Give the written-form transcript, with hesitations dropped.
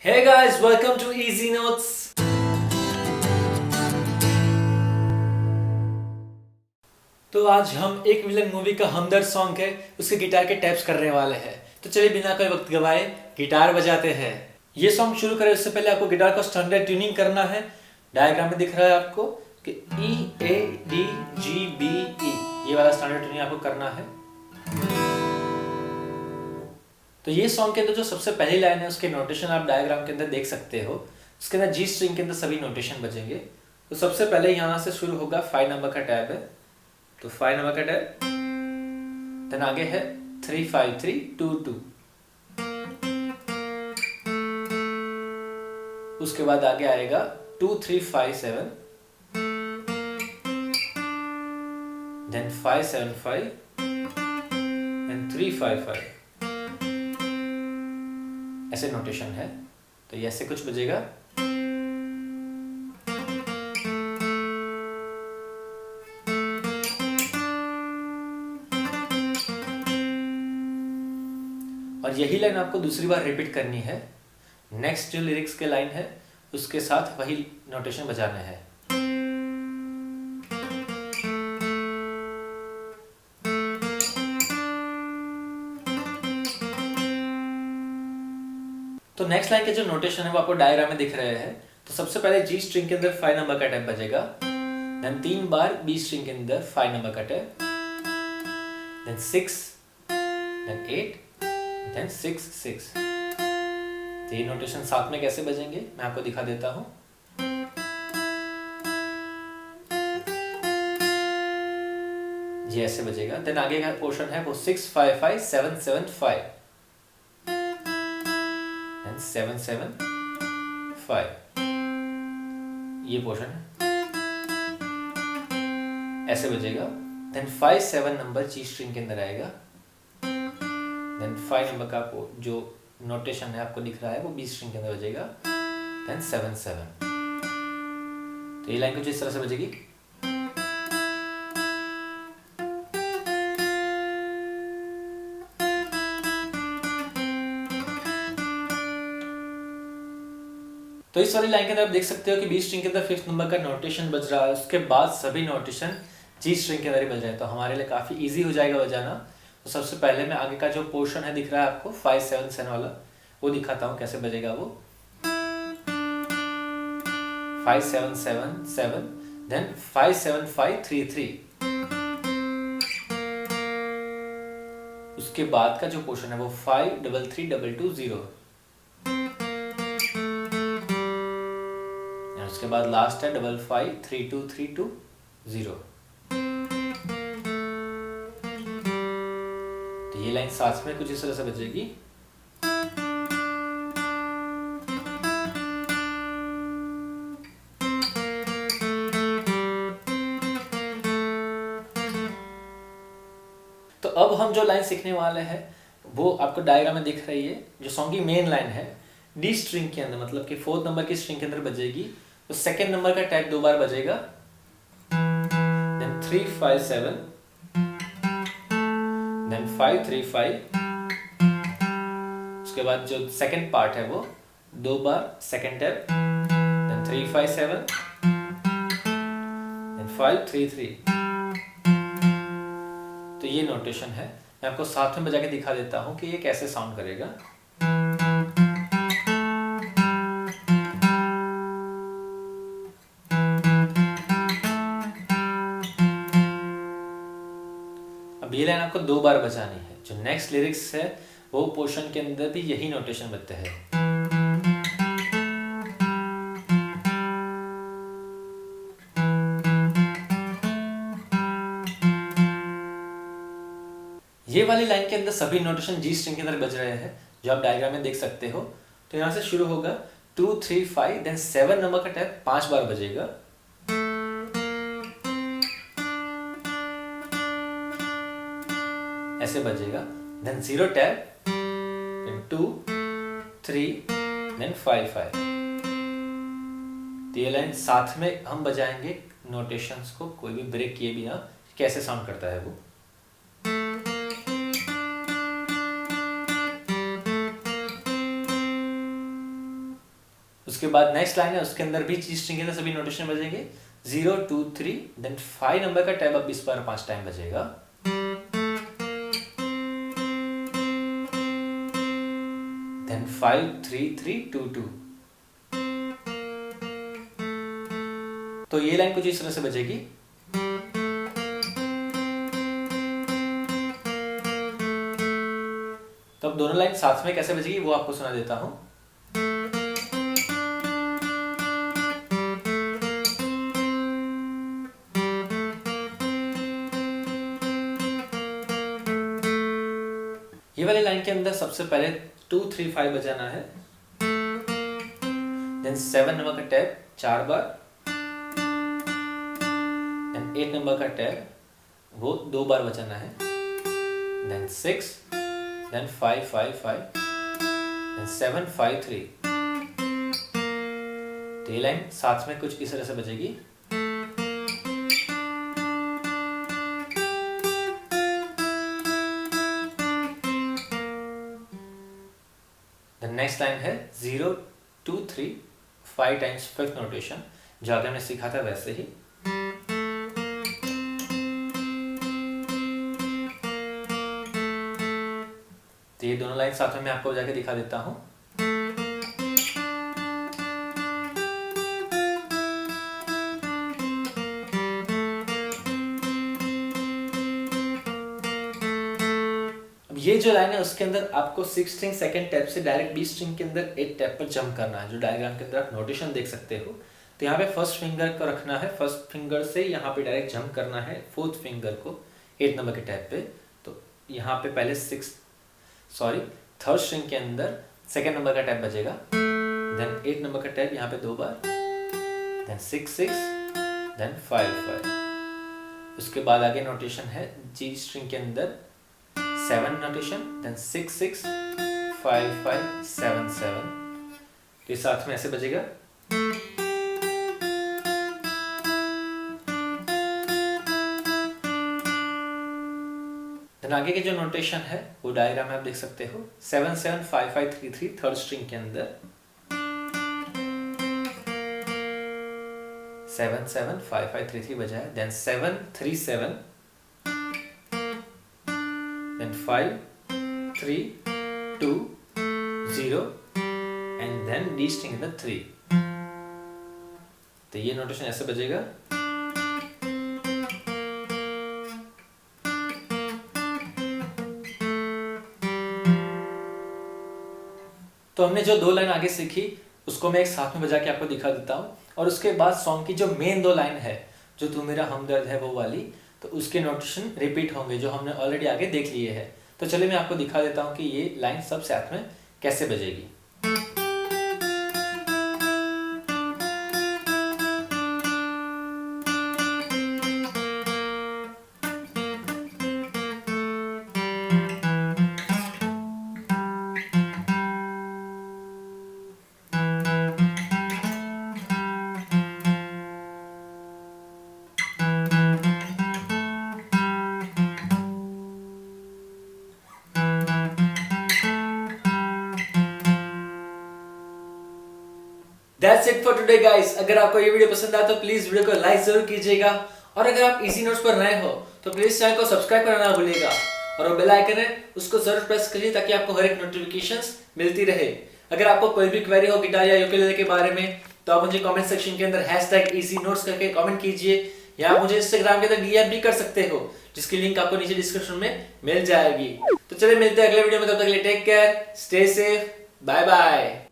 Hey guys, welcome to Easy Notes. तो आज हम एक विलन मूवी का हमदर्द सॉन्ग है उसके गिटार के टैप्स करने वाले हैं। तो चलिए बिना कोई वक्त गवाए गिटार बजाते हैं। ये सॉन्ग शुरू करें उससे पहले आपको गिटार को स्टैंडर्ड ट्यूनिंग करना है। डायग्राम में दिख रहा है आपको कि E A D G B E, ये वाला स्टैंडर्ड ट्यूनिंग आपको करना है। तो ये सॉन्ग के अंदर जो सबसे पहली लाइन है उसके नोटेशन आप डायग्राम के अंदर देख सकते हो। उसके अंदर जी स्ट्रिंग के अंदर सभी नोटेशन बजेंगे। तो सबसे पहले यहाँ से शुरू होगा 5 नंबर का टैब है, तो 5 नंबर का टैब, देन आगे है 3 5 3 2 2, उसके बाद आगे आएगा 2 3 5 7, देन 5 7 5 एंड 3 5 5, ऐसे नोटेशन है। तो ये ऐसे कुछ बजेगा। और यही लाइन आपको दूसरी बार रिपीट करनी है। नेक्स्ट जो लिरिक्स के लाइन है उसके साथ वही नोटेशन बजाना है। तो नेक्स्ट लाइन के जो नोटेशन है वो आपको डायग्राम में दिख रहे हैं। तो सबसे पहले जी स्ट्रिंग के अंदर 5 नंबर का टैप बजेगा, देन 3 बार बी स्ट्रिंग के अंदर 5 नंबर का टैप, देन 6, देन 8, देन 6 6। तो ये नोटेशन साथ में कैसे बजेंगे मैं आपको दिखा देता हूं। ये ऐसे बजेगा। देन आगे का पोर्शन है वो 6 5 5 7 7 5, 7 7 5, ये पोर्शन है, ऐसे बजेगा। देन 5 7 नंबर जी स्ट्रिंग के अंदर आएगा, देन 5 नंबर का जो नोटेशन है आपको दिख रहा है वो बी स्ट्रिंग के अंदर बजेगा, देन 7 7। तो ये लाइन कुछ इस तरह से बजेगी। तो इस वाली लाइन के अंदर आप देख सकते हो कि बी स्ट्रिंग के अंदर 5th नंबर का नोटेशन बज रहा है, उसके बाद सभी नोटेशन जी स्ट्रिंग के अंदर ही बज रहे हैं। तो हमारे लिए काफी इजी हो जाएगा बजाना। तो सबसे पहले मैं आगे का जो पोर्शन है दिख रहा है आपको 5 7 7 वाला, वो दिखाता हूँ कैसे बजेगा वो। 5 7 7 7, देन 5 7 5 3 3, उसके बाद का जो पोर्शन है वो 5 3 3 2 2 0, उसके बाद लास्ट है 5 5 3 2 3 2 0। तो ये लाइन साथ में कुछ इस तरह से बजेगी। तो अब हम जो लाइन सीखने वाले हैं वो आपको डायग्राम में दिख रही है। जो सॉन्ग की मेन लाइन है डी स्ट्रिंग के अंदर, मतलब कि 4th नंबर की स्ट्रिंग के अंदर बजेगी। तो 2nd नंबर का टैप 2 बार बजेगा, देन 3 5 7, देन 5 3 5, उसके बाद जो सेकंड पार्ट है वो 2 बार सेकंड टैप, देन 3 5 7, देन 5 3 3। तो ये नोटेशन है। मैं आपको साथ में बजा के दिखा देता हूं कि ये कैसे साउंड करेगा। अब ये लाइन आपको 2 बार बजानी है। जो नेक्स्ट लिरिक्स है वो पोर्शन के अंदर भी यही नोटेशन बजते हैं। ये वाली लाइन के अंदर सभी नोटेशन जी स्ट्रिंग के अंदर बज रहे हैं, जो आप डायग्राम में देख सकते हो। तो यहां से शुरू होगा 2 3 5, देन 7 नंबर का टैप 5 बार बजेगा, ऐसे बजेगा। Then 0 tap, then 2 3, then 5 5। तो ये लाइन साथ में हम बजाएंगे नोटेशंस को कोई भी ब्रेक किए बिना, कैसे साउंड करता है वो। उसके बाद नेक्स्ट लाइन है, उसके अंदर भी जी स्ट्रिंग के अंदर सभी नोटेशन बजेंगे 0 2 3, देन 5 नंबर का टैब अब इस बार 5 टाइम बजेगा। देन 5 3 3 2 2। तो ये लाइन कुछ इस तरह से बजेगी। तो अब दोनों लाइन साथ में कैसे बजेगी वो आपको सुना देता हूं। ये वाली लाइन के अंदर सबसे पहले 2 3 5 बजाना है, देन 7 नंबर का टैब 4 बार, देन 8 नंबर का टैब वो 2 बार बजाना है, देन 6, देन 5 5 5, देन 7 5 3। तो ये लाइन साथ में कुछ इस तरह से बजेगी। नेक्स्ट लाइन है 0 2 3 5 टाइम्स फिफ्थ नोटेशन, जो आगे हमने सीखा था वैसे ही। तो ये दोनों लाइन साथ में मैं आपको जाके दिखा देता हूं। ये जो लाइन है उसके अंदर आपको 6 स्ट्रिंग सेकंड टैप से डायरेक्ट बी स्ट्रिंग के अंदर 8 टैप पर जंप करना है। जो डायग्राम के अंदर आप नोटेशन देख सकते हो, तो यहाँ पे फर्स्ट फिंगर को रखना है, फर्स्ट फिंगर से यहाँ पे डायरेक्ट जंप करना है फोर्थ फिंगर को 8 नंबर के टैप पे। तो यहाँ पे पहले थर्ड स्ट्रिंग के अंदर सेकंड नंबर का टैप बजेगा, देन 8 नंबर का टैप यहाँ पे 2 बार, देन 6 6, देन 5 5। उसके बाद आगे नोटेशन है जी स्ट्रिंग के अंदर 7 नोटेशन, देन 6 6 5 5 7 7। तो ये साथ में ऐसे बजेगा। देन आगे के जो नोटेशन है वो डायग्राम में आप देख सकते हो। 7 7 5 5 3 3 थर्ड स्ट्रिंग के अंदर 7 7 5 5 3 3 बजा है, then 7 3 7, then 5 3 2 0, and then D string in the 3। तो ये नोटेशन ऐसे बजेगा। तो हमने जो 2 लाइन आगे सीखी उसको मैं एक साथ में बजा के आपको दिखा देता हूँ, और उसके बाद सॉन्ग की जो मेन 2 लाइन है, जो तू मेरा हमदर्द है वो वाली, तो उसके नोटेशन रिपीट होंगे जो हमने ऑलरेडी आगे देख लिए हैं। तो चलिए मैं आपको दिखा देता हूँ कि ये लाइन सब साथ में कैसे बजेगी। That's it for today guys। अगर आपको ये वीडियो पसंद आया तो प्लीज वीडियो को लाइक जरूर कीजिएगा, और अगर आप इजी नोट्स पर नए हो तो प्लीज चैनल को सब्सक्राइब करना ना भूलिएगा, और वो बेल आइकन है उसको जरूर प्रेस करिए ताकि आपको हर एक नोटिफिकेशंस मिलती रहे। अगर आपको कोई भी क्वेरी हो गिटार या यूकेलेले के बारे में तो आप मुझे कमेंट सेक्शन के अंदर #easy_notes करके कमेंट कीजिए, या आप मुझे इंस्टाग्राम के अंदर डीएम भी कर सकते हो, जिसकी लिंक आपको नीचे डिस्क्रिप्शन में मिल जाएगी। तो चलिए मिलते हैं अगले वीडियो में, तब तक के लिए take care, stay safe, bye bye.